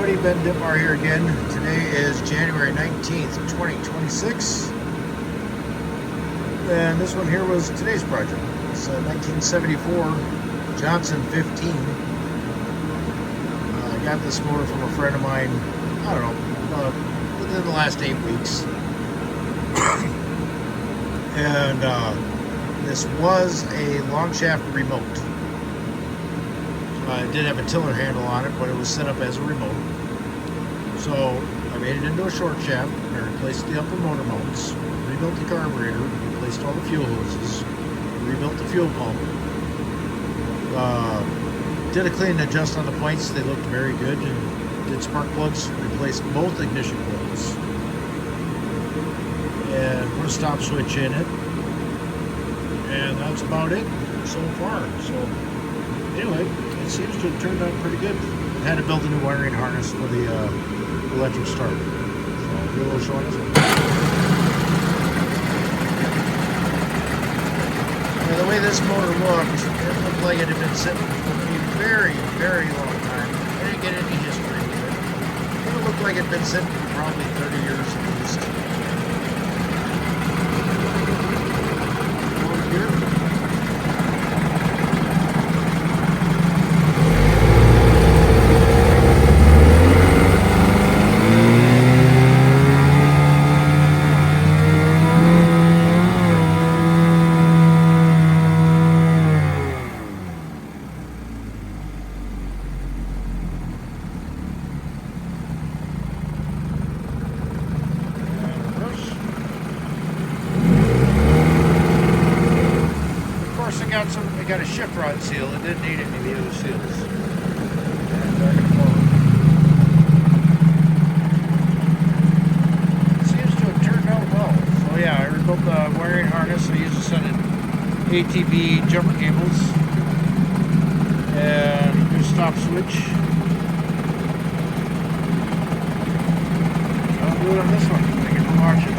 everybody, Ben Ditmar here again. Today is January 19th, 2026. And this one here was today's project. It's a 1974 Johnson 15. I got this motor from a friend of mine, I don't know, within the last 8 weeks. And this was a long shaft remote. It did have a tiller handle on it, but it was set up as a remote. So I made it into a short shaft. I replaced the upper motor mounts, rebuilt the carburetor, replaced all the fuel hoses, rebuilt the fuel pump. Did a clean and adjust on the points. They looked very good. And did spark plugs, replaced both ignition coils, and put a stop switch in it. And that's about it so far. So anyway, it seems to have turned out pretty good. I had to build a new wiring harness for the electric start. So I'll do a little show on this one. Now, the way this motor looked, it looked like it had been sitting for a very, very long time. I didn't get any history with it. It looked like it had been sitting for probably 30 years at least. Over here. I got a shift rod seal. It didn't need any of the other seals. And back and forward. It seems to have turned out well. So yeah, I rebuilt the wiring harness. I used a set of ATB jumper cables and a new stop switch. I'll do it on this one. Thank you for watching.